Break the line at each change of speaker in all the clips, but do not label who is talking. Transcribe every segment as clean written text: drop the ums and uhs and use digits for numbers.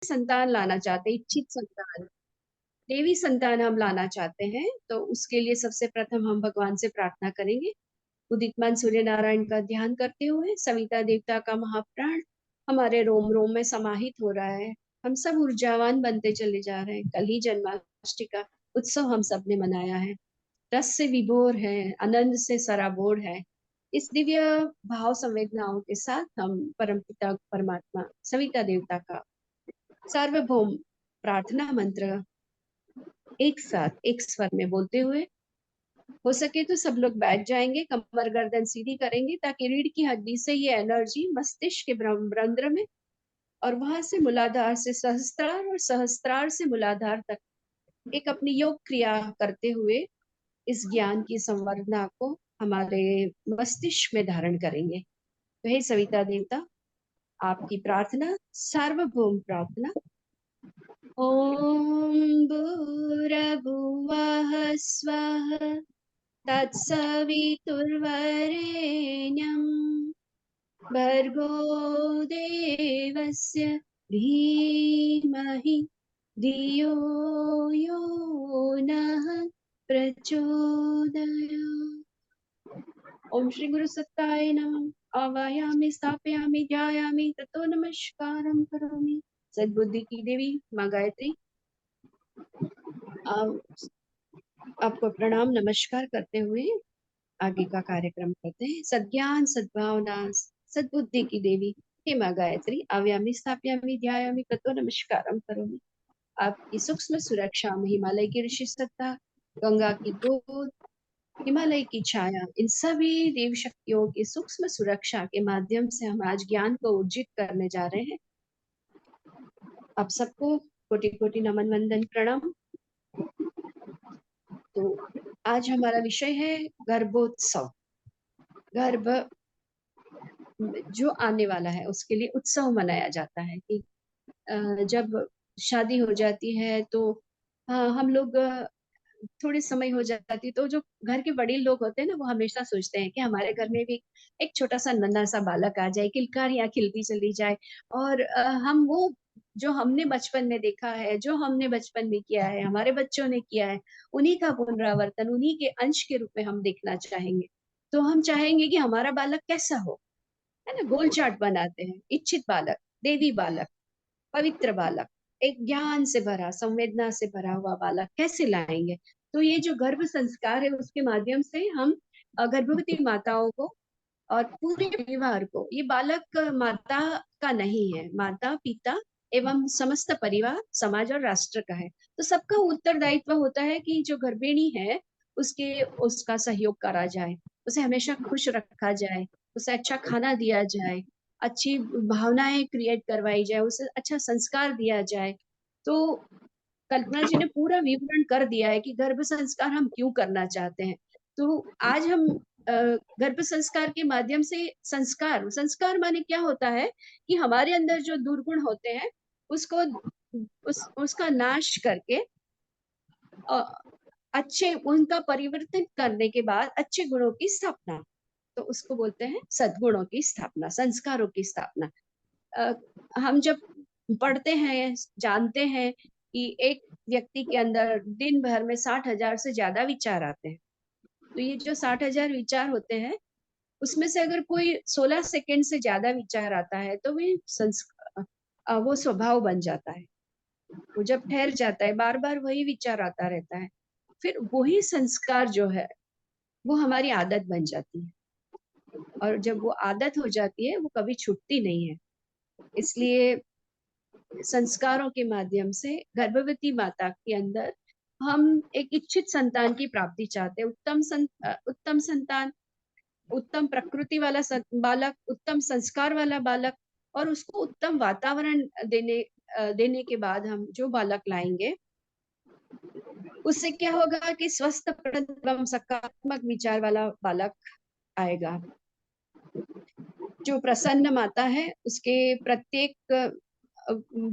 संतान लाना चाहते हैं, इच्छित संतान, देवी संतान हम लाना चाहते हैं, तो उसके लिए सबसे प्रथम हम भगवान से प्रार्थना करेंगे। उदितमान सूर्य नारायण का ध्यान करते हुए सविता देवता का महाप्राण हमारे रोम रोम में समाहित हो रहा है। हम सब ऊर्जावान बनते चले जा रहे हैं। कल ही जन्माष्टमी का उत्सव हम सब ने मनाया है, रस से विभोर है, आनंद से सराबोर है। इस दिव्य भाव संवेदनाओं के साथ हम परमपिता परमात्मा सविता देवता का सार्वभौम प्रार्थना मंत्र एक साथ एक स्वर में बोलते हुए, हो सके तो सब लोग बैठ जाएंगे, कमर गर्दन सीधी करेंगे ताकि रीढ़ की हड्डी से ये एनर्जी मस्तिष्क के रंध्र में और वहां से मूलाधार से सहस्त्रार और सहस्त्रार से मूलाधार तक एक अपनी योग क्रिया करते हुए इस ज्ञान की संवर्धना को हमारे मस्तिष्क में धारण करेंगे। तो हे सविता देवता, आपकी प्रार्थना, सार्वभौम प्रार्थना। ओम भूर्भुवः स्वः तत्सवितुर्वरेण्यं भर्गो देवस्य धीमहि धियो यो नः प्रचोदयात्। ओम श्री गुरु सत्ताय नमः। आवायामि स्थापयामि ध्यायामि ततो नमस्कारं करोमि। सद्बुद्धि की देवी माँ गायत्री, आपको प्रणाम नमस्कार करते हुए आगे का कार्यक्रम करते हैं। सद्ज्ञान सद्भावना सद्बुद्धि की देवी हे माँ गायत्री, आव्यामि स्थाप्यामि ध्यायामि ततो नमस्कारं करोमि। आपकी सूक्ष्म सुरक्षा में हिमालय की ऋषि सत्ता, गंगा की गोद, हिमालय की छाया, इन सभी देव शक्तियों की सूक्ष्म सुरक्षा के माध्यम से हम आज ज्ञान को ऊर्जित करने जा रहे हैं। आप सबको कोटि कोटि नमन वंदन प्रणाम। तो आज हमारा विषय है गर्भोत्सव। गर्भ जो आने वाला है उसके लिए उत्सव मनाया जाता है कि जब शादी हो जाती है तो हम लोग थोड़ी समय हो जाती तो जो घर के बड़े लोग होते हैं ना, वो हमेशा सोचते हैं कि हमारे घर में भी एक छोटा सा नन्हा सा बालक आ जाए, किलकारियां खिलती चली जाए और हम वो जो हमने बचपन में देखा है, जो हमने बचपन में किया है, हमारे बच्चों ने किया है, उन्हीं का पुनरावर्तन, उन्हीं के अंश के रूप में हम देखना चाहेंगे। तो हम चाहेंगे कि हमारा बालक कैसा हो, है ना। गोल चार्ट बनाते हैं, इच्छित बालक, देवी बालक, पवित्र बालक, एक ज्ञान से भरा, संवेदना से भरा हुआ बालक कैसे लाएंगे। तो ये जो गर्भ संस्कार है उसके माध्यम से हम गर्भवती माताओं को और पूरे परिवार को, ये बालक माता का नहीं है, माता पिता एवं समस्त परिवार, समाज और राष्ट्र का है। तो सबका उत्तरदायित्व होता है कि जो गर्भिणी है उसका सहयोग करा जाए, उसे हमेशा खुश रखा जाए, उसे अच्छा खाना दिया जाए, अच्छी भावनाएं क्रिएट करवाई जाए, उसे अच्छा संस्कार दिया जाए। तो कल्पना जी ने पूरा विवरण कर दिया है कि गर्भ संस्कार हम क्यों करना चाहते हैं। तो आज हम गर्भ संस्कार के माध्यम से संस्कार, संस्कार माने क्या होता है कि हमारे अंदर जो दुर्गुण होते हैं उसको उसका नाश करके अच्छे उनका परिवर्तन करने के बाद अच्छे गुणों की स्थापना, तो उसको बोलते हैं सद्गुणों की स्थापना, संस्कारों की स्थापना। अ, हम जब पढ़ते हैं, जानते हैं कि एक व्यक्ति के अंदर दिन भर में 60,000 से ज्यादा विचार आते हैं। तो ये जो 60,000 विचार होते हैं उसमें से अगर कोई 16 सेकंड से ज्यादा विचार आता है तो वो स्वभाव बन जाता है। वो जब ठहर जाता है, बार बार वही विचार आता रहता है, फिर वही संस्कार जो है वो हमारी आदत बन जाती है। और जब वो आदत हो जाती है वो कभी छूटती नहीं है। इसलिए संस्कारों के माध्यम से गर्भवती माता के अंदर हम एक इच्छित संतान की प्राप्ति चाहते हैं। उत्तम संतान, उत्तम प्रकृति वाला बालक, उत्तम संस्कार वाला बालक, और उसको उत्तम वातावरण देने के बाद हम जो बालक लाएंगे उससे क्या होगा कि स्वस्थ एवं सकारात्मक विचार वाला बालक आएगा। जो प्रसन्न माता है उसके प्रत्येक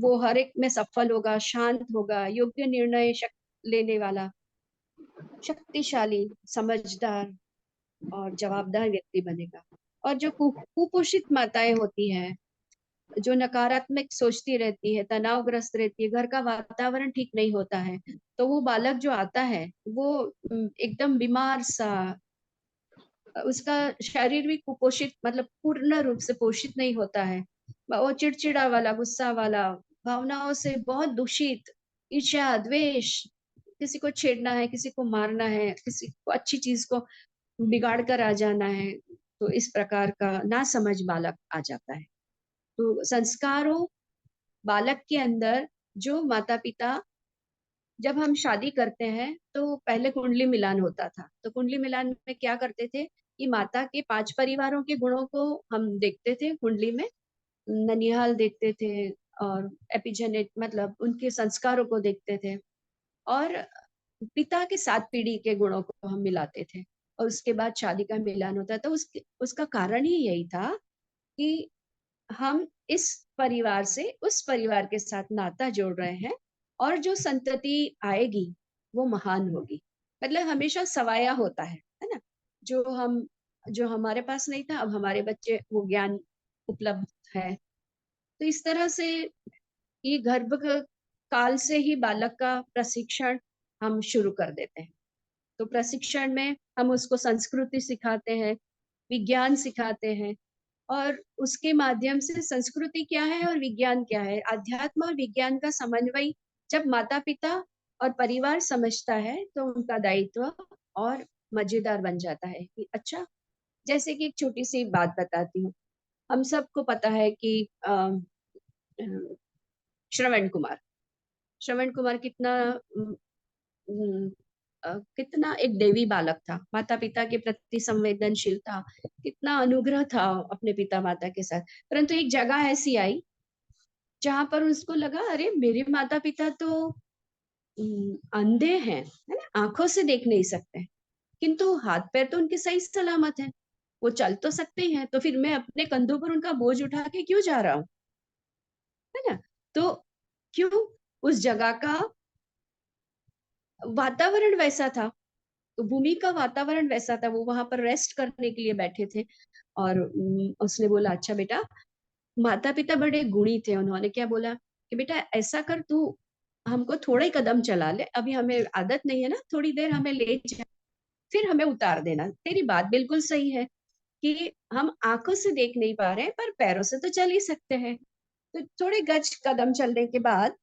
वो हर एक में सफल होगा, शांत होगा, योग्य निर्णय लेने वाला, शक्तिशाली, समझदार और जवाबदार व्यक्ति बनेगा। और जो कुपोषित माताएं होती हैं जो नकारात्मक सोचती रहती है, तनावग्रस्त रहती है, घर का वातावरण ठीक नहीं होता है, तो वो बालक जो आता है वो एकदम बीमार सा, उसका शरीर भी कुपोषित, मतलब पूर्ण रूप से पोषित नहीं होता है। वो चिड़चिड़ा वाला, गुस्सा वाला, भावनाओं से बहुत दूषित, ईर्ष्या, द्वेष, किसी को छेड़ना है, किसी को मारना है, किसी को अच्छी चीज को बिगाड़ कर आ जाना है, तो इस प्रकार का नासमझ बालक आ जाता है। तो संस्कारों, बालक के अंदर, जो माता पिता, जब हम शादी करते हैं तो पहले कुंडली मिलान होता था। तो कुंडली मिलान में क्या करते थे कि माता के 5 परिवारों के गुणों को हम देखते थे कुंडली में, ननिहाल देखते थे, और एपिजेनेट मतलब उनके संस्कारों को देखते थे, और पिता के 7 पीढ़ी के गुणों को हम मिलाते थे, और उसके बाद शादी का मिलान होता था। तो उसका कारण ही यही था कि हम इस परिवार से उस परिवार के साथ नाता जोड़ रहे हैं, और जो संतति आएगी वो महान होगी। मतलब हमेशा सवाया होता है ना? जो हम, जो हमारे पास नहीं था, अब हमारे बच्चे वो ज्ञान उपलब्ध है। तो इस तरह से ये काल से ही बालक का प्रशिक्षण हम शुरू कर देते हैं। तो प्रशिक्षण में हम उसको संस्कृति सिखाते हैं, विज्ञान सिखाते हैं, और उसके माध्यम से संस्कृति क्या है और विज्ञान क्या है, अध्यात्म और विज्ञान का समन्वय जब माता पिता और परिवार समझता है तो उनका दायित्व और मजेदार बन जाता है। कि अच्छा, जैसे कि एक छोटी सी बात बताती हूँ। हम सबको पता है कि श्रवण कुमार, श्रवण कुमार कितना कितना एक देवी बालक था, माता पिता के प्रति संवेदनशील था, कितना अनुग्रह था अपने पिता माता के साथ। परंतु एक जगह ऐसी आई जहां पर उसको लगा, अरे मेरे माता पिता तो अंधे हैं, है ना, आंखों से देख नहीं सकते, किंतु हाथ पैर तो उनके सही सलामत हैं, वो चल तो सकते ही हैं, तो फिर मैं अपने कंधों पर उनका बोझ उठा के क्यों जा रहा हूँ, है ना? तो क्यों? उस जगह का वातावरण वैसा था, तो भूमि का वातावरण वैसा था, वो वहां पर रेस्ट करने के लिए बैठे थे। और उसने बोला, अच्छा बेटा, माता पिता बड़े गुणी थे, उन्होंने क्या बोला कि बेटा ऐसा कर, तू हमको थोड़े कदम चला ले, अभी हमें आदत नहीं है ना, थोड़ी देर हमें ले जा, फिर हमें उतार देना। तेरी बात बिल्कुल सही है कि हम आंखों से देख नहीं पा रहे हैं, पर पैरों से तो चल ही सकते हैं। तो थोड़े गज कदम चलने के बाद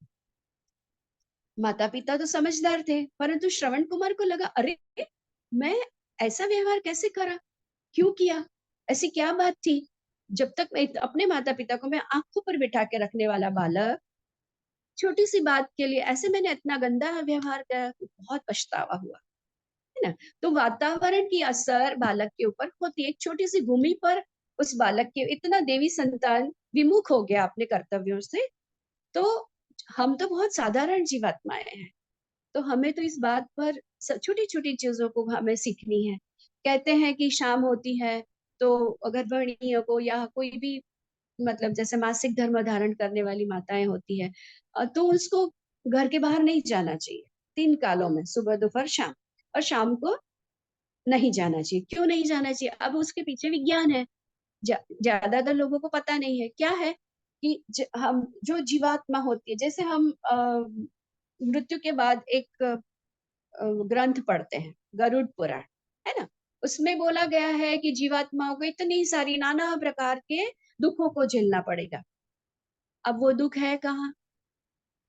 माता पिता तो समझदार थे, परंतु श्रवण कुमार को लगा, अरे मैं ऐसा व्यवहार कैसे करा, क्यों किया, ऐसी क्या बात थी? जब तक मैं अपने माता पिता को मैं आंखों पर बिठा के रखने वाला बालक, छोटी सी बात के लिए ऐसे मैंने इतना गंदा व्यवहार किया, बहुत पछतावा हुआ, है ना? तो वातावरण की असर बालक के ऊपर होती है। एक छोटी सी भूमि पर उस बालक के इतना देवी संतान विमुख हो गया अपने कर्तव्यों से, तो हम तो बहुत साधारण जीवात्माएं हैं। तो हमें तो इस बात पर छोटी छोटी चीजों को हमें सीखनी है। कहते हैं कि शाम होती है तो गर्भिणियों को या कोई भी, मतलब जैसे मासिक धर्म धारण करने वाली माताएं होती है, तो उसको घर के बाहर नहीं जाना चाहिए 3 कालों में, सुबह दोपहर शाम। और शाम को नहीं जाना चाहिए। क्यों नहीं जाना चाहिए? अब उसके पीछे विज्ञान है। ज्यादातर लोगों को पता नहीं है क्या है कि हम जो जीवात्मा होती है, जैसे हम मृत्यु के बाद एक ग्रंथ पढ़ते हैं, गरुड़ पुराण, है ना? उसमें बोला गया है कि जीवात्माओं को इतनी सारी नाना प्रकार के दुखों को झेलना पड़ेगा। अब वो दुख है कहाँ?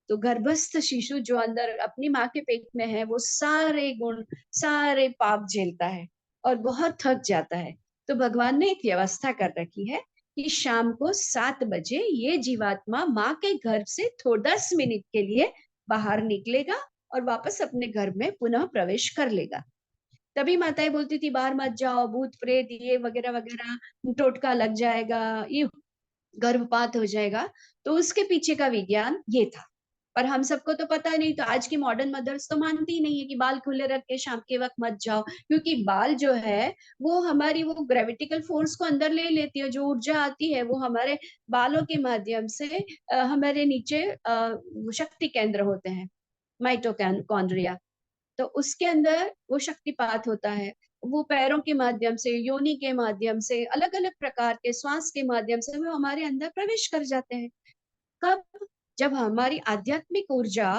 तो गर्भस्थ शिशु जो अंदर अपनी माँ के पेट में है, वो सारे गुण, सारे पाप झेलता है और बहुत थक जाता है। तो भगवान ने एक व्यवस्था कर रखी है कि शाम को 7 बजे ये जीवात्मा माँ के गर्भ से थोड़ा 10 मिनट के लिए बाहर निकलेगा और वापस अपने गर्भ में पुनः प्रवेश कर लेगा। तभी माताएं बोलती थी, बाहर मत जाओ, भूत प्रेत ये वगैरह वगैरह, टोटका लग जाएगा, ये गर्भपात हो जाएगा। तो उसके पीछे का विज्ञान ये था, पर हम सबको तो पता नहीं। तो आज की मॉडर्न मदर्स तो मानती ही नहीं है कि बाल खुले रख के शाम के वक्त मत जाओ, क्योंकि बाल जो है वो हमारी वो ग्रेविटिकल फोर्स को अंदर ले लेती है, जो ऊर्जा आती है वो हमारे बालों के माध्यम से हमारे नीचे शक्ति केंद्र होते हैं, माइटोकॉन्ड्रिया, तो उसके अंदर वो शक्तिपात होता है। वो पैरों के माध्यम से, योनि के माध्यम से, अलग-अलग प्रकार के श्वास के माध्यम से वो हमारे अंदर प्रवेश कर जाते हैं। कब? जब हमारी आध्यात्मिक ऊर्जा,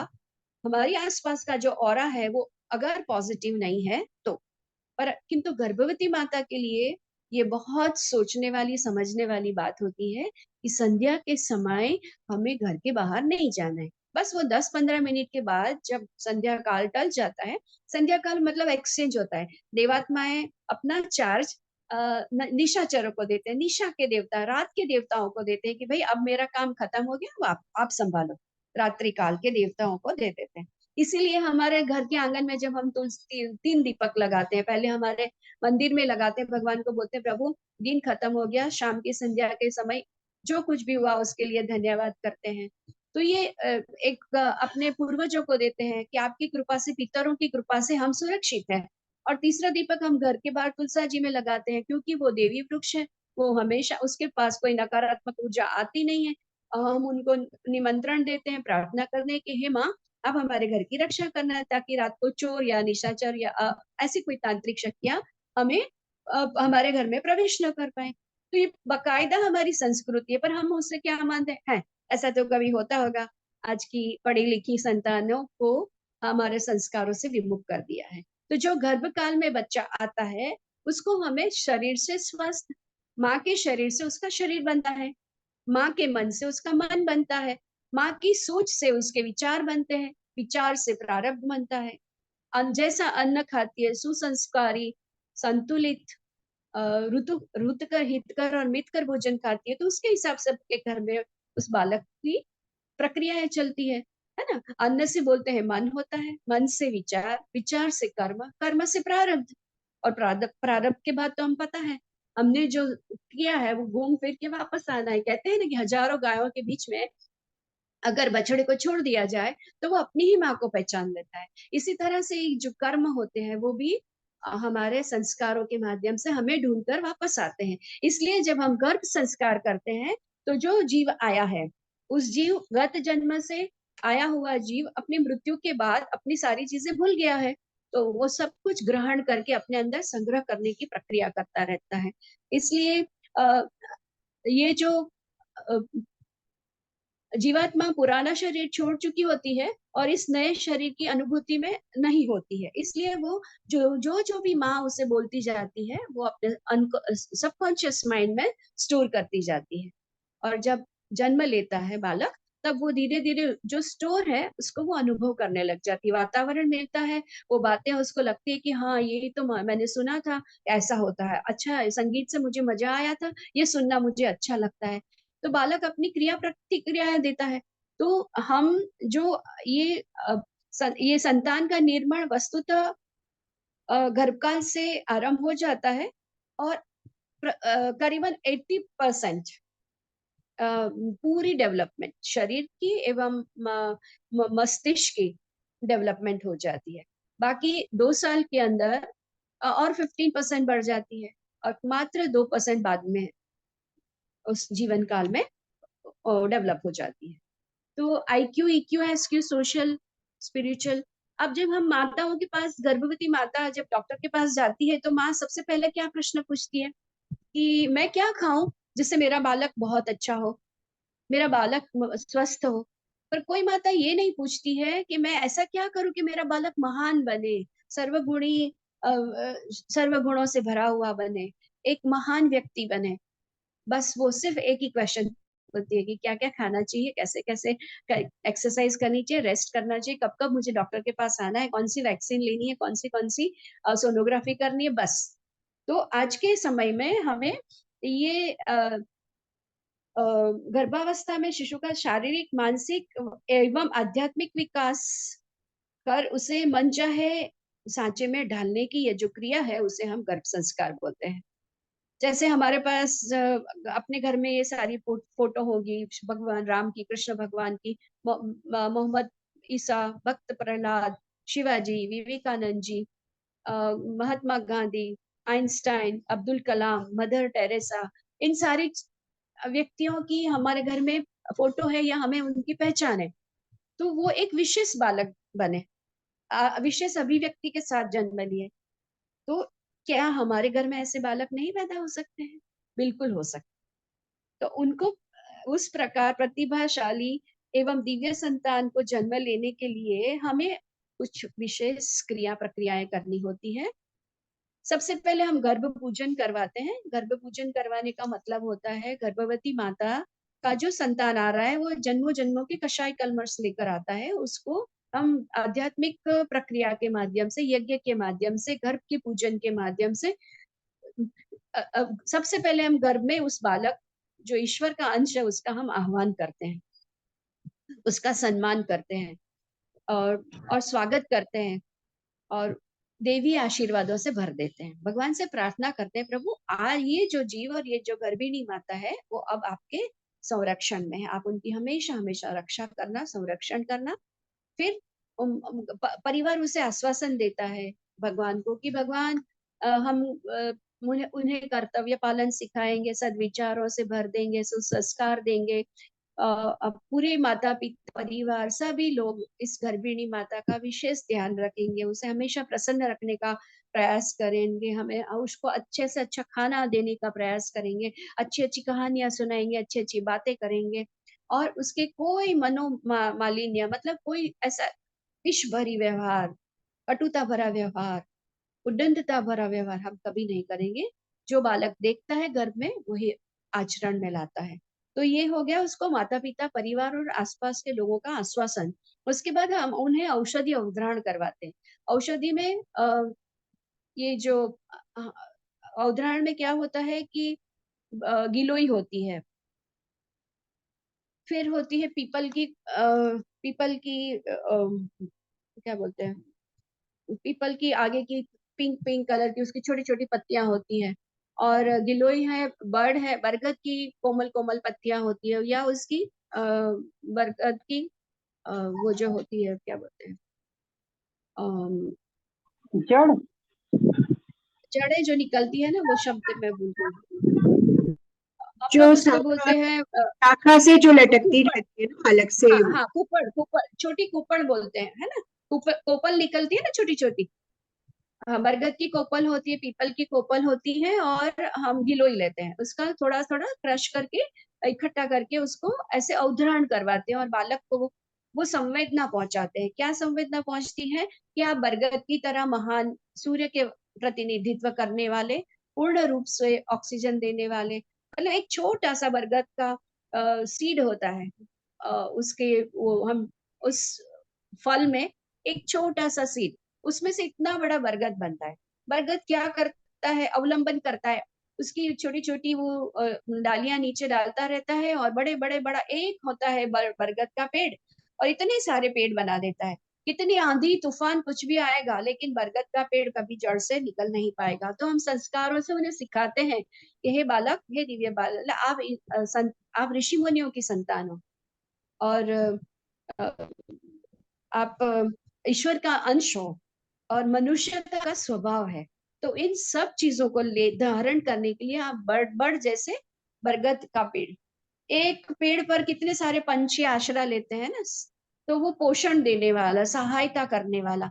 हमारी आसपास का जो ऑरा है वो अगर पॉजिटिव नहीं है तो। पर किंतु गर्भवती माता के लिए ये बहुत सोचने वाली, समझने वाली बात होती है कि संध्या के समय हमें घर के बाहर नहीं जाना है। बस वो 10-15 मिनट के बाद जब संध्या काल टल जाता है, संध्या काल मतलब एक्सचेंज होता है। देवात्माएं अपना चार्ज निशाचरों को देते हैं, निशा के देवता, रात के देवताओं को देते हैं कि भाई अब मेरा काम खत्म हो गया, अब आप संभालो। रात्रि काल के देवताओं को दे देते हैं। इसीलिए हमारे घर के आंगन में जब हम तुलसी 3 दीपक लगाते हैं, पहले हमारे मंदिर में लगाते हैं, भगवान को बोलते हैं प्रभु दिन खत्म हो गया, शाम की संध्या के समय जो कुछ भी हुआ उसके लिए धन्यवाद करते हैं। तो ये एक अपने पूर्वजों को देते हैं कि आपकी कृपा से, पितरों की कृपा से हम सुरक्षित हैं। और तीसरा दीपक हम घर के बाहर तुलसा जी में लगाते हैं, क्योंकि वो देवी वृक्ष है, वो हमेशा उसके पास कोई नकारात्मक ऊर्जा आती नहीं है। हम उनको निमंत्रण देते हैं प्रार्थना करने के, हे माँ आप हमारे घर की रक्षा करना है, ताकि रात को चोर या निशाचर या ऐसी कोई तांत्रिक शक्तियां हमें हमारे घर में प्रवेश न कर पाए। तो ये बाकायदा हमारी संस्कृति है, पर हम उससे क्या मानते हैं? ऐसा तो कभी होता होगा, आज की पढ़ी लिखी संतानों को हमारे संस्कारों से विमुख कर दिया है। तो जो गर्भकाल में बच्चा आता है उसको हमें शरीर से स्वस्थ, माँ के शरीर से उसका शरीर बनता है, माँ के मन से उसका मन बनता है, माँ की सोच से उसके विचार बनते हैं, विचार से प्रारब्ध बनता है। जैसा अन्न खाती है, सुसंस्कारी, संतुलित, ऋतु रुतकर, हितकर और मितकर भोजन खाती है, तो उसके हिसाब से आपके घर में उस बालक की प्रक्रियाएं चलती है ना? अन्न से बोलते हैं मन होता है, मन से विचार, विचार से कर्म, कर्म से प्रारब्ध, और प्रारब्ध प्रारब्ध के बाद तो हम पता है हमने जो किया है वो घूम फिर के वापस आना है। कहते हैं ना कि हजारों गायों के बीच में अगर बछड़े को छोड़ दिया जाए तो वो अपनी ही माँ को पहचान लेता है। इसी तरह से जो कर्म होते हैं वो भी हमारे संस्कारों के माध्यम से हमें ढूंढकर वापस आते हैं। इसलिए जब हम गर्भ संस्कार करते हैं तो जो जीव आया है, उस जीव गत जन्म से आया हुआ जीव अपनी मृत्यु के बाद अपनी सारी चीजें भूल गया है, तो वो सब कुछ ग्रहण करके अपने अंदर संग्रह करने की प्रक्रिया करता रहता है। इसलिए ये जो जीवात्मा पुराना शरीर छोड़ चुकी होती है और इस नए शरीर की अनुभूति में नहीं होती है, इसलिए वो जो भी माँ उसे बोलती जाती है वो अपने सबकॉन्शियस माइंड में स्टोर करती जाती है। और जब जन्म लेता है बालक, तब वो धीरे धीरे जो स्टोर है उसको वो अनुभव करने लग जाती है, वातावरण मिलता है, वो बातें उसको लगती है कि हाँ ये तो मैंने सुना था, ऐसा होता है, अच्छा संगीत से मुझे मजा आया था, ये सुनना मुझे अच्छा लगता है। तो बालक अपनी क्रिया प्रतिक्रियाएं देता है। तो हम जो ये ये संतान का निर्माण वस्तुतः गर्भकाल से आरंभ हो जाता है, और करीबन 80% पूरी डेवलपमेंट शरीर की एवं मस्तिष्क की डेवलपमेंट हो जाती है। बाकी 2 साल के अंदर और 15% बढ़ जाती है, और मात्र 2% बाद में उस जीवन काल में डेवलप हो जाती है। तो IQ, EQ, SQ, social, spiritual. अब जब हम माताओं के पास, गर्भवती माता जब डॉक्टर के पास जाती है तो माँ सबसे पहले क्या प्रश्न पूछती है कि मैं क्या खाऊं जिससे मेरा बालक बहुत अच्छा हो, मेरा बालक स्वस्थ हो। पर कोई माता ये नहीं पूछती है कि मैं ऐसा क्या करूं कि मेरा बालक महान बने, सर्वगुणी, सर्वगुणों से भरा हुआ बने, एक महान व्यक्ति बने। बस वो सिर्फ एक ही क्वेश्चन होती है कि क्या क्या खाना चाहिए, कैसे कैसे एक्सरसाइज करनी चाहिए, रेस्ट करना चाहिए, कब कब मुझे डॉक्टर के पास आना है, कौन सी वैक्सीन लेनी है, कौन सी सोनोग्राफी करनी है, बस। तो आज के समय में हमें ये गर्भावस्था में शिशु का शारीरिक, मानसिक एवं आध्यात्मिक विकास कर उसे मनचाहे सांचे में ढालने की ये जो क्रिया है उसे हम गर्भ संस्कार बोलते हैं। जैसे हमारे पास अपने घर में ये सारी फोटो होगी भगवान राम की, कृष्ण भगवान की, मोहम्मद ईसा, भक्त Prahlad, Shivaji, Vivekananda ji, Mahatma Gandhi, Einstein, Abdul Kalam, mother Teresa, इन सारी व्यक्तियों की हमारे घर में फोटो है या हमें उनकी पहचान है। तो वो एक विशेष बालक बने, विशेष अभिव्यक्ति के साथ जन्म लिए। तो क्या हमारे घर में ऐसे बालक नहीं पैदा हो सकते हैं? बिल्कुल हो सकते। तो उनको उस प्रकार प्रतिभाशाली एवं दिव्य संतान को जन्म लेने के लिए हमें कुछ विशेष क्रिया प्रक्रियाएं करनी होती है। सबसे पहले हम गर्भ पूजन करवाते हैं। गर्भ पूजन करवाने का मतलब होता है गर्भवती माता का जो संतान आ रहा है वो जन्मों जन्मों के कषाय कल्मष लेकर आता है, उसको हम आध्यात्मिक प्रक्रिया के माध्यम से, यज्ञ के माध्यम से, गर्भ के पूजन के माध्यम से सबसे पहले हम गर्भ में उस बालक जो ईश्वर का अंश है उसका हम आह्वान करते हैं, उसका सम्मान करते हैं और स्वागत करते हैं और देवी आशीर्वादों से भर देते हैं। भगवान से प्रार्थना करते हैं, प्रभु आज ये जो जीव और ये जो गर्भिणी माता है वो अब आपके संरक्षण में है, आप उनकी हमेशा हमेशा रक्षा करना, संरक्षण करना। फिर परिवार उसे आश्वासन देता है भगवान को कि भगवान हम उन्हें उन्हें कर्तव्य पालन सिखाएंगे, सद्विचारों से भर देंगे, सुसंस्कार देंगे। अब पूरे माता पिता परिवार सभी लोग इस गर्भिणी माता का विशेष ध्यान रखेंगे, उसे हमेशा प्रसन्न रखने का प्रयास करेंगे, हमें उसको अच्छे से अच्छा खाना देने का प्रयास करेंगे, अच्छी अच्छी कहानियां सुनाएंगे, अच्छी अच्छी बातें करेंगे और उसके कोई मालिन्य मतलब कोई ऐसा विष भरी व्यवहार, कटुता भरा व्यवहार, उद्दंडता भरा व्यवहार हम कभी नहीं करेंगे। जो बालक देखता है गर्भ में वही आचरण में लाता है। तो ये हो गया उसको माता पिता परिवार और आसपास के लोगों का आश्वासन। उसके बाद हम उन्हें औषधि अवधारण करवाते हैं। औषधि में ये जो अवधारण में क्या होता है कि गिलोई होती है, फिर होती है पीपल की क्या बोलते हैं, पीपल की आगे की पिंक पिंक कलर की उसकी छोटी छोटी पत्तियां होती हैं। और गिलोई है, बरगद की कोमल कोमल पत्तियां होती है, या उसकी बरगद की वो जो होती है क्या बोलते हैं,
जड़
जड़ें जो निकलती है ना, वो शब्द मैं भूल गई। हम लोग
जो
उसको बोलते हैं
शाखा से जो लटकती
कुपड़।
रहती है ना अलग से।
हाँ हाँ, कुपड़ कुपड़, छोटी कुपड़ बोलते हैं, है ना। कोपल निकलती है ना छोटी छोटी। हाँ, बरगद की कोपल होती है, पीपल की कोपल होती है, और हम गिलोई लेते हैं, उसका थोड़ा थोड़ा क्रश करके इकट्ठा करके उसको ऐसे अवधारण करवाते हैं और बालक को वो संवेदना पहुंचाते हैं। क्या संवेदना पहुंचती है कि आप बरगद की तरह महान, सूर्य के प्रतिनिधित्व करने वाले, पूर्ण रूप से ऑक्सीजन देने वाले, मतलब एक छोटा सा बरगद का सीड होता है, उसके वो हम उस फल में एक छोटा सा सीड, उसमें से इतना बड़ा बरगद बनता है। बरगद क्या करता है, अवलंबन करता है, उसकी छोटी छोटी वो डालियां नीचे डालता रहता है और बड़े बड़े बड़ा एक होता है बरगद का पेड़, और इतने सारे पेड़ बना देता है। कितनी आंधी तूफान कुछ भी आएगा लेकिन बरगद का पेड़ कभी जड़ से निकल नहीं पाएगा। तो हम संस्कारों से उन्हें सिखाते हैं कि हे बालक, हे दिव्य बालक, आप ऋषि मुनियों की संतान हो और आप ईश्वर का अंश हो और मनुष्यता का स्वभाव है। तो इन सब चीजों को ले धारण करने के लिए आप बड़ जैसे बरगद का पेड़, एक पेड़ पर कितने सारे पंछी आश्रय लेते हैं ना, तो वो पोषण देने वाला, सहायता करने वाला,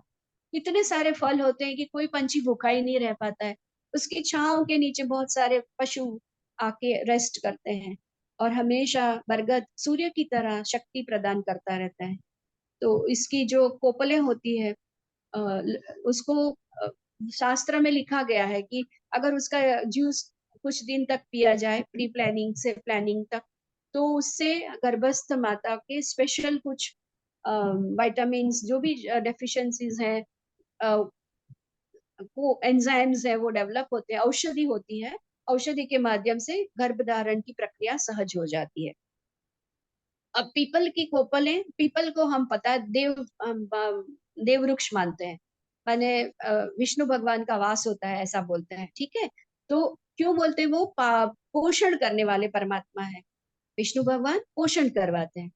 इतने सारे फल होते हैं कि कोई पंछी भूखा ही नहीं रह पाता है। उसकी छांव के नीचे बहुत सारे पशु आके रेस्ट करते हैं और हमेशा बरगद सूर्य की तरह शक्ति प्रदान करता रहता है। तो इसकी जो कोपलें होती है उसको शास्त्र में लिखा गया है कि अगर उसका जूस कुछ दिन तक पिया जाए, प्री प्लानिंग से प्लानिंग तक, तो उससे गर्भस्थ माता के स्पेशल कुछ विटामिन जो भी डेफिशिएंसीज हैं, वो एंजाइम्स है वो डेवलप होते हैं, औषधि होती है, औषधि के माध्यम से गर्भधारण की प्रक्रिया सहज हो जाती है। अब पीपल की कोपलें, पीपल को हम पता है देव वृक्ष मानते हैं, माने विष्णु भगवान का वास होता है ऐसा बोलते हैं, ठीक है। तो क्यों बोलते हैं, वो पोषण करने वाले परमात्मा है, विष्णु भगवान पोषण करवाते हैं।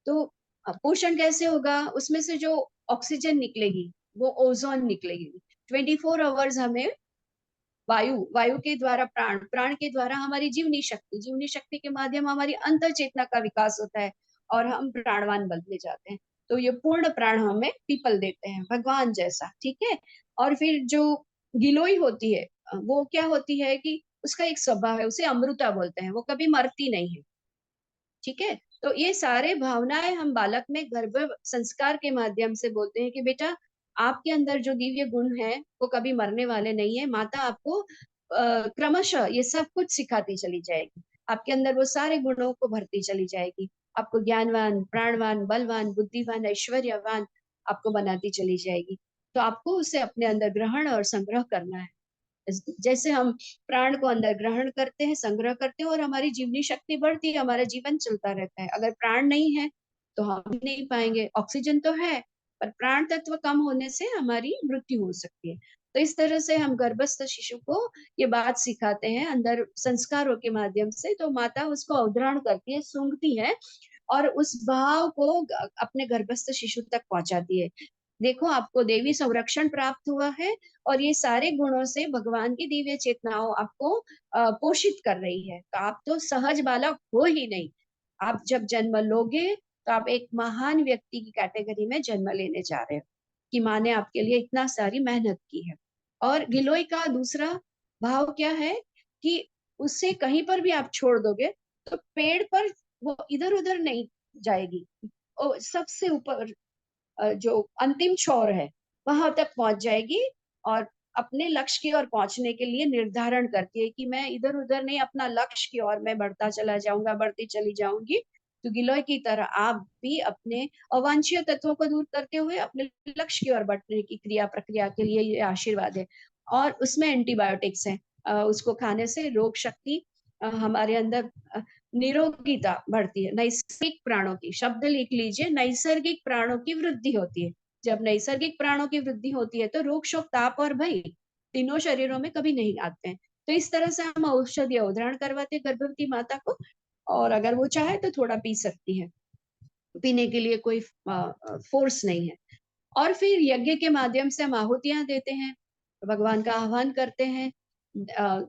तो पोषण कैसे होगा, उसमें से जो ऑक्सीजन निकलेगी वो ओजोन निकलेगी। 24 आवर्स हमें वायु, वायु के द्वारा प्राण, प्राण के द्वारा हमारी जीवनी शक्ति, जीवनी शक्ति के माध्यम हमारी अंतर चेतना का विकास होता है और हम प्राणवान बनते जाते हैं। तो ये पूर्ण प्राण हमें पीपल देते हैं, भगवान जैसा, ठीक है। और फिर जो गिलोई होती है, वो क्या होती है कि उसका एक स्वभाव है, उसे अमृता बोलते हैं, वो कभी मरती नहीं है। ठीक है। तो ये सारे भावनाएं हम बालक में गर्भ संस्कार के माध्यम से बोलते हैं कि बेटा आपके अंदर जो दिव्य गुण है वो कभी मरने वाले नहीं है। माता आपको क्रमशः ये सब कुछ सिखाती चली जाएगी, आपके अंदर वो सारे गुणों को भरती चली जाएगी, आपको ज्ञानवान, प्राणवान, बलवान, बुद्धिवान, ऐश्वर्यवान आपको बनाती चली जाएगी। तो आपको उसे अपने अंदर ग्रहण और संग्रह करना है। जैसे हम प्राण को अंदर ग्रहण करते हैं, संग्रह करते हैं, और हमारी जीवनी शक्ति बढ़ती है, हमारा जीवन चलता रहता है। अगर प्राण नहीं है तो हम भी नहीं पाएंगे। ऑक्सीजन तो है पर प्राण तत्व कम होने से हमारी मृत्यु हो सकती है। तो इस तरह से हम गर्भस्थ शिशु को ये बात सिखाते हैं अंदर संस्कारों के माध्यम से। तो माता उसको अवधारण करती है, सूंघती है, और उस भाव को अपने गर्भस्थ शिशु तक पहुंचाती है। देखो आपको देवी संरक्षण प्राप्त हुआ है, और ये सारे गुणों से भगवान की दिव्य चेतनाओं आपको पोषित कर रही है। तो आप तो सहज बालक हो ही नहीं, आप जब जन्म लोगे तो आप एक महान व्यक्ति की कैटेगरी में जन्म लेने जा रहे हो, कि माँ ने आपके लिए इतना सारी मेहनत की है। और गिलोय का दूसरा भाव क्या है कि उससे कहीं पर भी आप छोड़ दोगे तो पेड़ पर वो इधर उधर नहीं जाएगी, और सबसे ऊपर जो अंतिम छोर है वहां तक पहुंच जाएगी, और अपने लक्ष्य की ओर पहुंचने के लिए निर्धारण करती है कि मैं इधर उधर नहीं, अपना लक्ष्य की ओर मैं बढ़ता चला जाऊंगा, बढ़ती चली जाऊंगी। तो गिलोय की तरह आप भी अपने अवांछित तत्वों को दूर करते हुए अपने लक्ष्य की ओर बढ़ने की क्रिया प्रक्रिया के लिए ये आशीर्वाद है। और उसमें एंटीबायोटिक्स है, उसको खाने से रोग शक्ति हमारे अंदर निरोगिता बढ़ती है। नैसर्गिक प्राणों की, शब्द लिख लीजिए, नैसर्गिक प्राणों की वृद्धि होती है। जब नैसर्गिक प्राणों की वृद्धि होती है तो रोग शोक ताप और भय तीनों शरीरों में कभी नहीं आते हैं। तो इस तरह से हम औषधि अवधारण करवाते हैं गर्भवती माता को, और अगर वो चाहे तो थोड़ा पी सकती है, पीने के लिए कोई फोर्स नहीं है। और फिर यज्ञ के माध्यम से हम आहुतियां देते हैं, भगवान का आह्वान करते हैं। अ,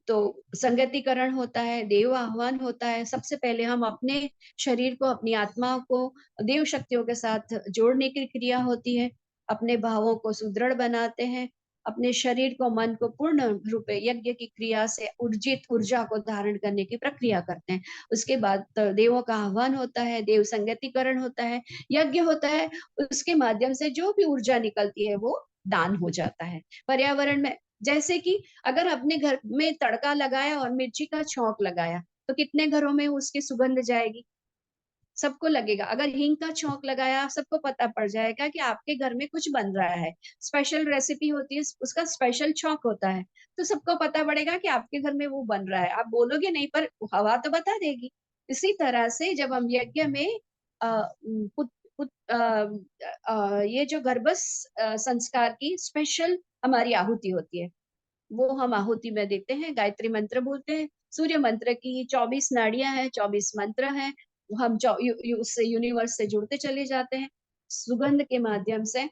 तो संगतिकरण होता है, देव आह्वान होता है। सबसे पहले हम अपने शरीर को, अपनी आत्मा को देव शक्तियों के साथ जोड़ने की क्रिया होती है, अपने भावों को सुदृढ़ बनाते हैं, अपने शरीर को, मन को पूर्ण रूप यज्ञ की क्रिया से ऊर्जित ऊर्जा को धारण करने की प्रक्रिया करते हैं। उसके बाद देवों का आह्वान होता है, देव संगतिकरण होता है, यज्ञ होता है। उसके माध्यम से जो भी ऊर्जा निकलती है वो दान हो जाता है पर्यावरण में। जैसे कि अगर अपने घर में तड़का लगाया और मिर्ची का छौंक लगाया तो कितने घरों में उसकी सुगंध जाएगी? सबको लगेगा। अगर हींग का छौंक लगाया, सबको पता पड़ जाएगा कि आपके घर में कुछ बन रहा है, स्पेशल रेसिपी होती है, उसका स्पेशल छौंक होता है। तो सबको पता पड़ेगा कि आपके घर में वो बन रहा है। आप बोलोगे नहीं पर हवा तो बता देगी। इसी तरह से जब हम यज्ञ में पुत, पुत, ये जो गर्भस संस्कार की स्पेशल हमारी आहुति होती है, वो हम आहुति में देते हैं। गायत्री मंत्र बोलते हैं। सूर्य मंत्र की 24 नाड़ियां हैं, 24 मंत्र हैं। हम उससे यूनिवर्स से जुड़ते चले जाते हैं। सुगंध के माध्यम से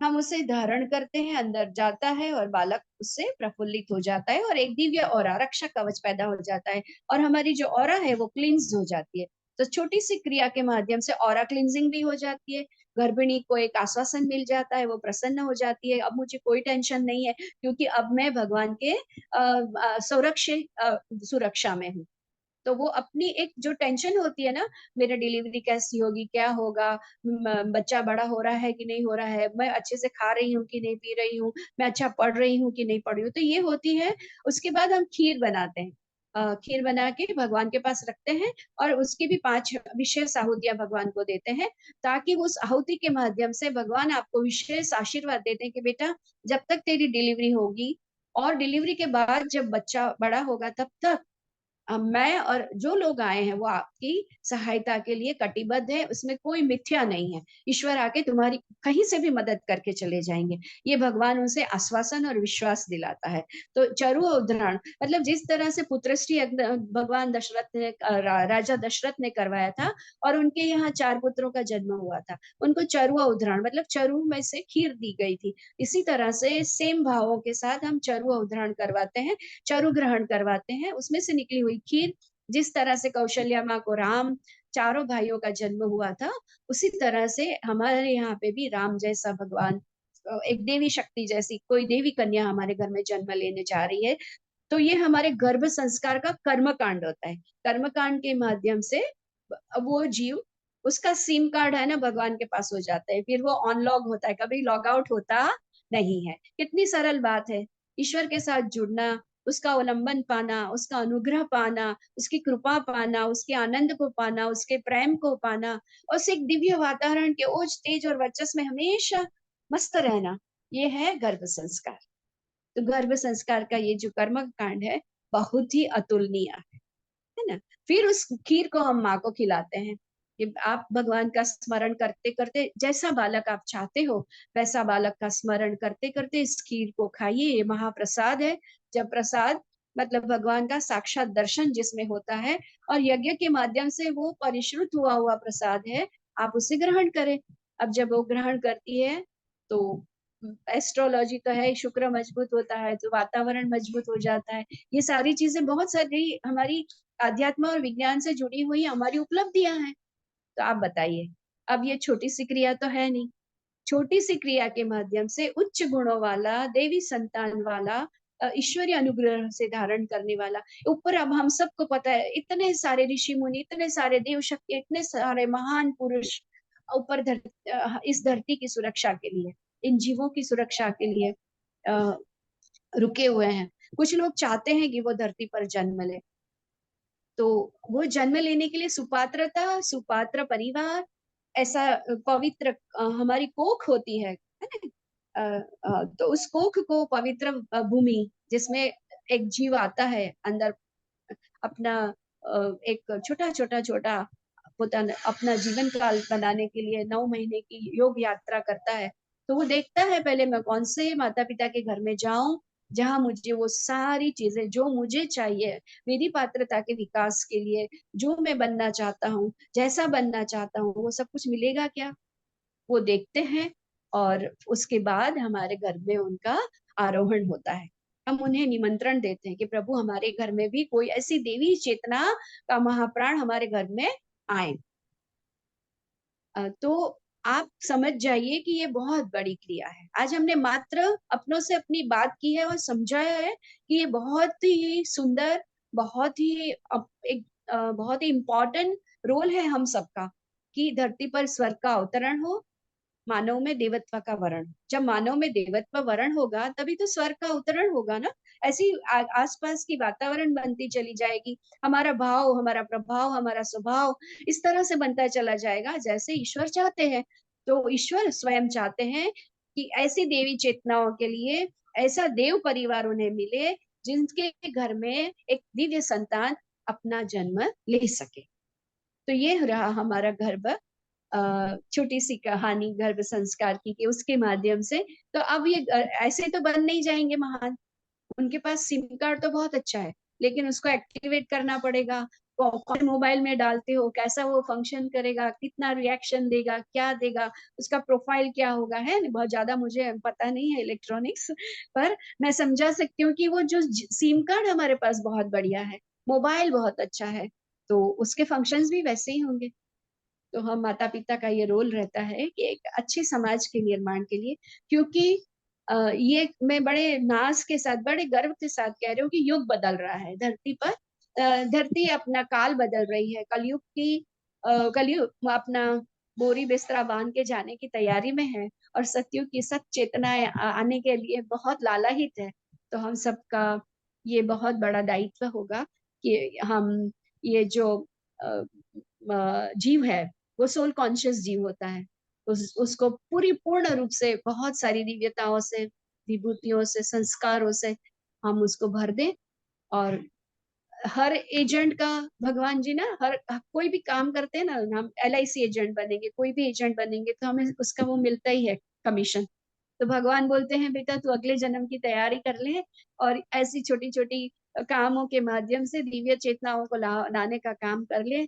हम उसे धारण करते हैं, अंदर जाता है और बालक उससे प्रफुल्लित हो जाता है, और एक दिव्य ऑरा, रक्षा कवच पैदा हो जाता है, और हमारी जो ऑरा है वो क्लींस हो जाती है। तो छोटी सी क्रिया के माध्यम से ऑरा क्लींजिंग भी हो जाती है। गर्भिणी को एक आश्वासन मिल जाता है, वो प्रसन्न हो जाती है, अब मुझे कोई टेंशन नहीं है, क्योंकि अब मैं भगवान के सुरक्षा में हूँ। तो वो अपनी एक जो टेंशन होती है ना, मेरा डिलीवरी कैसी होगी, क्या होगा, बच्चा बड़ा हो रहा है कि नहीं हो रहा है, मैं अच्छे से खा रही हूँ कि नहीं पी रही हूँ, मैं अच्छा पढ़ रही हूँ कि नहीं पढ़ रही हूँ, तो ये होती है। उसके बाद हम खीर बनाते हैं, खीर बना के भगवान के पास रखते हैं, और उसकी भी 5 विशेष आहुतियां भगवान को देते हैं, ताकि उस आहुति के माध्यम से भगवान आपको विशेष आशीर्वाद देते हैं कि बेटा जब तक तेरी डिलीवरी होगी, और डिलीवरी के बाद जब बच्चा बड़ा होगा, तब तक मैं और जो लोग आए हैं वो आपकी सहायता के लिए कटिबद्ध है, उसमें कोई मिथ्या नहीं है। ईश्वर आके तुम्हारी कहीं से भी मदद करके चले जाएंगे, ये भगवान उनसे आश्वासन और विश्वास दिलाता है। तो चरु उदाहरण मतलब जिस तरह से पुत्रश्री भगवान दशरथ ने राजा दशरथ ने करवाया था, और उनके यहाँ 4 पुत्रों का जन्म हुआ था, उनको चरुआ उदाहरण मतलब चरु में से खीर दी गई थी। इसी तरह से सेम भावों के साथ हम चरुआ उदाहरण करवाते हैं, चरु ग्रहण करवाते हैं, उसमें से निकली हुई खीर। जिस तरह से कौशल्या माँ को राम चारों भाइयों का जन्म हुआ था, उसी तरह से हमारे यहाँ पे भी राम जैसा भगवान एक देवी शक्ति जैसी कोई देवी कन्या हमारे घर में जन्म लेने जा रही है, तो ये हमारे गर्भ संस्कार का कर्म कांड होता है। कर्म कांड के माध्यम से वो जीव, उसका सिम कार्ड है ना भगवान के पास हो जाता है, फिर वो ऑनलॉग होता है, कभी लॉग आउट होता नहीं है। कितनी सरल बात है, ईश्वर के साथ जुड़ना, उसका अवलंबन पाना, उसका अनुग्रह पाना, उसकी कृपा पाना, उसके आनंद को पाना, उसके प्रेम को पाना, और उस एक दिव्य वातावरण के ओज तेज और वर्चस्व में हमेशा मस्त रहना, ये है गर्भ संस्कार। तो गर्भ संस्कार का ये जो कर्म कांड है बहुत ही अतुलनीय है ना। फिर उस खीर को हम माँ को खिलाते हैं कि आप भगवान का स्मरण करते करते, जैसा बालक आप चाहते हो वैसा बालक का स्मरण करते करते इस खीर को खाइए। ये महाप्रसाद है। जब प्रसाद मतलब भगवान का साक्षात दर्शन जिसमें होता है, और यज्ञ के माध्यम से वो परिश्रुत हुआ हुआ प्रसाद है, आप उसे ग्रहण करें। अब जब वो ग्रहण करती है तो एस्ट्रोलॉजी तो है, शुक्र मजबूत होता है तो वातावरण मजबूत हो जाता है। ये सारी चीजें बहुत सारी हमारी अध्यात्म और विज्ञान से जुड़ी हुई हमारी उपलब्धियां हैं। तो आप बताइए, अब ये छोटी सी क्रिया तो है नहीं, छोटी सी क्रिया के माध्यम से उच्च गुणों वाला, देवी संतान वाला, ईश्वरीय अनुग्रह से धारण करने वाला, ऊपर अब हम सबको पता है इतने सारे ऋषि मुनि, इतने सारे देव शक्ति, इतने सारे महान पुरुष ऊपर इस धरती की सुरक्षा के लिए, इन जीवों की सुरक्षा के लिए रुके हुए हैं। कुछ लोग चाहते हैं कि वो धरती पर जन्म ले, तो वो जन्म लेने के लिए सुपात्रता, सुपात्र परिवार, ऐसा पवित्र हमारी कोख होती है ना। तो उस कोख को पवित्र भूमि, जिसमें एक जीव आता है अंदर अपना एक छोटा छोटा छोटा अपना जीवन काल बनाने के लिए 9 महीने की योग यात्रा करता है। तो वो देखता है पहले मैं कौन से माता पिता के घर में जाऊं जहां मुझे वो सारी चीजें जो मुझे चाहिए मेरी पात्रता के विकास के लिए, जो मैं बनना चाहता हूँ, जैसा बनना चाहता हूँ, वो सब कुछ मिलेगा क्या, वो देखते हैं। और उसके बाद हमारे घर में उनका आरोहण होता है। हम उन्हें निमंत्रण देते हैं कि प्रभु हमारे घर में भी कोई ऐसी देवी चेतना का महाप्राण हमारे घर में आए। तो आप समझ जाइए कि ये बहुत बड़ी क्रिया है। आज हमने मात्र अपनों से अपनी बात की है और समझाया है कि ये बहुत ही सुंदर, बहुत ही एक बहुत ही इम्पोर्टेंट रोल है हम सबका, कि धरती पर स्वर्ग का अवतरण हो, मानव में देवत्व का वरण। जब मानव में देवत्व वरण होगा तभी तो स्वर्ग का अवतरण होगा ना। ऐसी आसपास की वातावरण बनती चली जाएगी, हमारा भाव, हमारा प्रभाव, हमारा स्वभाव इस तरह से बनता चला जाएगा जैसे ईश्वर चाहते हैं। तो ईश्वर स्वयं चाहते हैं कि ऐसी देवी चेतनाओं के लिए ऐसा देव परिवार उन्हें मिले जिनके घर में एक दिव्य संतान अपना जन्म ले सके। तो ये रहा हमारा गर्भ, छोटी सी कहानी गर्भ संस्कार की, कि उसके माध्यम से तो अब ये ऐसे तो बन नहीं जाएंगे महान। उनके पास सिम कार्ड तो बहुत अच्छा है, लेकिन उसको एक्टिवेट करना पड़ेगा। कौन मोबाइल में डालते हो, कैसा वो फंक्शन करेगा, कितना रिएक्शन देगा, क्या देगा, उसका प्रोफाइल क्या होगा, है बहुत ज्यादा मुझे पता नहीं है इलेक्ट्रॉनिक्स, पर मैं समझा सकती हूँ कि वो जो सिम कार्ड हमारे पास बहुत बढ़िया है, मोबाइल बहुत अच्छा है, तो उसके फंक्शंस भी वैसे ही होंगे। तो हम माता पिता का ये रोल रहता है कि एक अच्छे समाज के निर्माण के लिए, क्योंकि ये मैं बड़े नाज के साथ, बड़े गर्व के साथ कह रही हूँ कि युग बदल रहा है धरती पर। धरती अपना काल बदल रही है, कलयुग की कलयुग अपना बोरी बिस्तरा बांध के जाने की तैयारी में है, और सतयुग की सत चेतनाएं आने के लिए बहुत लालायित है। तो हम सबका ये बहुत बड़ा दायित्व होगा कि हम ये जो जीव है, वो सोल कॉन्शियस जीव होता है, उसको पूरी पूर्ण रूप से बहुत सारी दिव्यताओं से, विभूतियों से, संस्कारों से हम उसको भर दें। और हर एजेंट का भगवान जी ना, हर कोई भी काम करते हैं ना, हम LIC एजेंट बनेंगे, कोई भी एजेंट बनेंगे तो हमें उसका वो मिलता ही है, कमीशन। तो भगवान बोलते हैं बेटा तू अगले जन्म की तैयारी कर ले, और ऐसी छोटी छोटी कामों के माध्यम से दिव्य चेतनाओं को लाने का काम कर ले,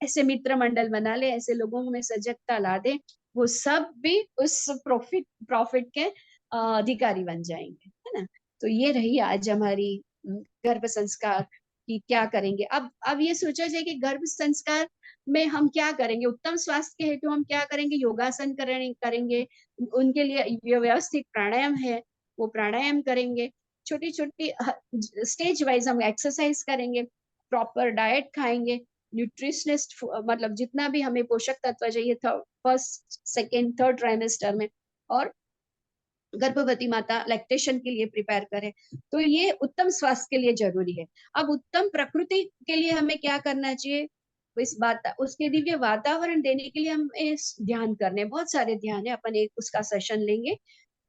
ऐसे मित्र मंडल बना ले, ऐसे लोगों में सजगता ला दे, वो सब भी उस प्रॉफिट के अधिकारी बन जाएंगे, है ना। तो ये रही आज हमारी गर्भ संस्कार कि क्या करेंगे। अब ये सोचा जाए कि गर्भ संस्कार में हम क्या करेंगे, उत्तम स्वास्थ्य के हेतु हम क्या करेंगे, योगासन करेंगे, उनके लिए व्यवस्थित प्राणायाम है वो प्राणायाम करेंगे, छोटी छोटी स्टेज वाइज हम एक्सरसाइज करेंगे, प्रॉपर डाइट खाएंगे, न्यूट्रिशनिस्ट मतलब जितना भी हमें पोषक तत्व चाहिए फर्स्ट सेकेंड थर्ड ट्राइमेस्टर में, और गर्भवती माता लैक्टेशन के लिए प्रिपेयर करे। तो ये उत्तम स्वास्थ्य के लिए जरूरी है। अब उत्तम प्रकृति के लिए हमें क्या करना चाहिए, इस बात उसके दिव्य वातावरण देने के लिए हम इस ध्यान करने, बहुत सारे ध्यान है, अपन एक उसका सेशन लेंगे।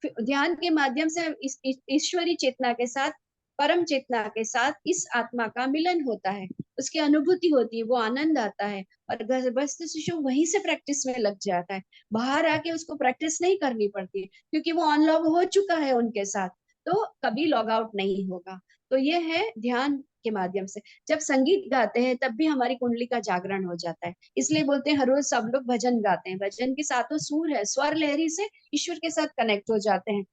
ध्यान के माध्यम से इस ईश्वरी चेतना के साथ, परम चेतना के साथ इस आत्मा का मिलन होता है, उसकी अनुभूति होती है, वो आनंद आता है, और गर्भस्थ शिशु वहीं से प्रैक्टिस में लग जाता है, बाहर आके उसको प्रैक्टिस नहीं करनी पड़ती है, क्योंकि वो अनलॉग हो चुका है उनके साथ, तो कभी लॉग आउट नहीं होगा। तो ये है ध्यान के माध्यम से। जब संगीत गाते हैं तब भी हमारी कुंडली का जागरण हो जाता है, इसलिए बोलते हैं हर रोज सब लोग भजन गाते हैं, भजन के साथों सुर है, स्वर लहरी से ईश्वर के साथ कनेक्ट हो जाते हैं।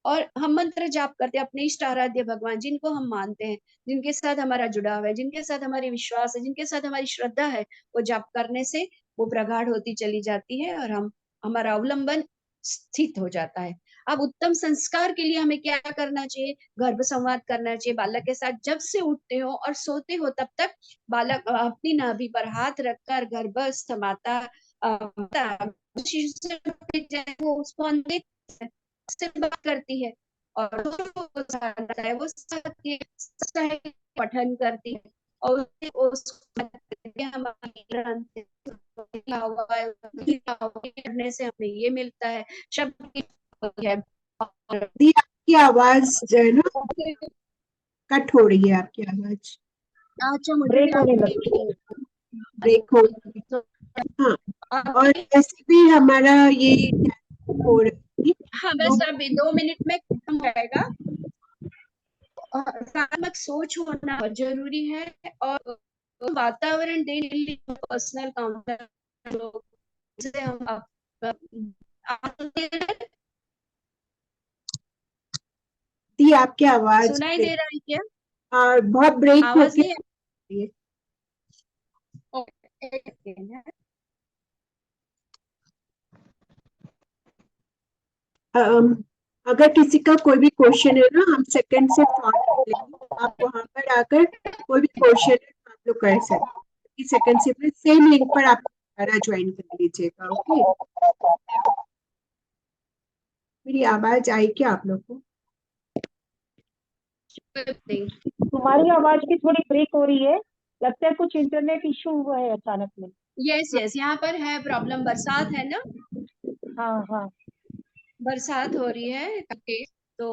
और हम मंत्र जाप करते हैं अपने इष्ट आराध्य भगवान, जिनको हम मानते हैं, जिनके साथ हमारा जुड़ाव है, जिनके साथ हमारी विश्वास है, जिनके साथ हमारी श्रद्धा है, वो जाप करने से वो प्रगाढ़ होती चली जाती है, और हम हमारा अवलंबन स्थित हो जाता है। अब उत्तम संस्कार के लिए हमें क्या करना चाहिए, गर्भ संवाद करना चाहिए बालक के साथ, जब से उठते हो और सोते हो तब तक बालक अपनी नाभि पर हाथ रखकर गर्भस्थ माता शिशु से वो उसको से बात करती है, और है वो पठन करती है, और हमारे ग्रंथ करने से हमें ये मिलता है, शब्द की है।
दी आपकी आवाज जो है ना कट हो रही है, आपकी आवाज
अच्छा, मुझे
ब्रेक होने लगी है, ब्रेक हो रही है। हाँ, और ऐसे भी हमारा ये हो रही थी
हाँ,
तो
बस अभी 2 मिनट में खत्म हो जाएगा। सकारात्मक सोच होना बहुत जरूरी है, और वातावरण देने के लिए पर्सनल काउंटर से हम
दी आपकी आवाज
सुनाई दे रहा है क्या,
बहुत ब्रेक
आवाज
होके
नहीं
रही है।
है?
अम, अगर किसी का कोई भी क्वेश्चन है ना, हम सेकंड से फॉलो लेंगे, आप वहां पर आकर कोई भी क्वेश्चन है तो आप लोग कर सकते हैं, सेकंड से सेम लिंक पर आप दोबारा ज्वाइन कर लीजिएगा। ओके, मेरी आवाज आई क्या आप लोग को?
तुम्हारी आवाज भी थोड़ी ब्रेक हो रही है, लगता है कुछ इंटरनेट इशू हुआ है अचानक में।
यस यस, यहाँ पर है प्रॉब्लम, बरसात है ना,
हाँ हाँ,
बरसात हो रही है तो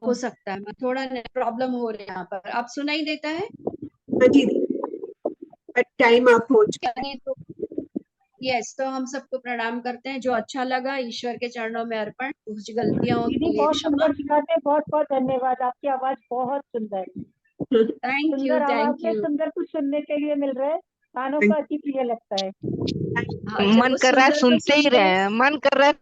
हो सकता है थोड़ा प्रॉब्लम हो रही है यहाँ पर। आप सुनाई देता है?
हाँ जी, टाइम अप हो चुका
नहीं तो यस, तो हम सबको प्रणाम करते हैं, जो अच्छा लगा ईश्वर के चरणों में अर्पण, कुछ गलतियां
दीदी
के लिए
बहुत
क्षमा।
सुंदर सिखाते हैं, बहुत बहुत धन्यवाद, आपकी आवाज बहुत सुंदर,
है।
सुंदर आवाज
थैंक
में
यू।
सुंदर कुछ सुनने के लिए मिल रहा है, कानों को अति प्रिय लगता है।
हाँ,
मन
चलो
कर रहा है
सुंदर तो
सुनते ही
सुनते हैं।
रहे, मन कर रहा है